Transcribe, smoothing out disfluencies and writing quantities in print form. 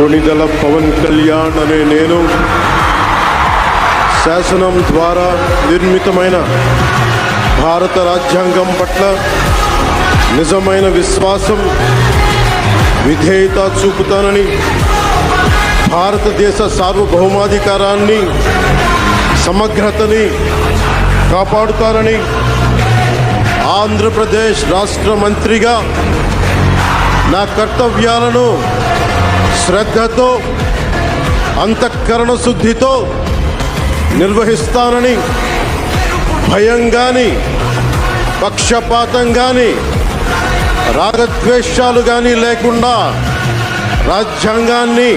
కొణిదెల పవన్ కళ్యాణ్ అనే నేను శాసనం ద్వారా నిర్మితమైన భారత రాజ్యాంగం పట్ల నిజమైన విశ్వాసం, విధేయత చూపుతానని, భారతదేశ సార్వభౌమాధికారాన్ని, సమగ్రతని కాపాడుతానని ఆంధ్రప్రదేశ్ రాష్ట్ర మంత్రిగా నా కర్తవ్యాలను శ్రద్ధతో, అంతఃకరణ శుద్ధితో నిర్వహిస్తానని, భయం కానీ, పక్షపాతం కానీ, రాగద్వేషాలు కానీ లేకుండా రాజ్యాంగాన్ని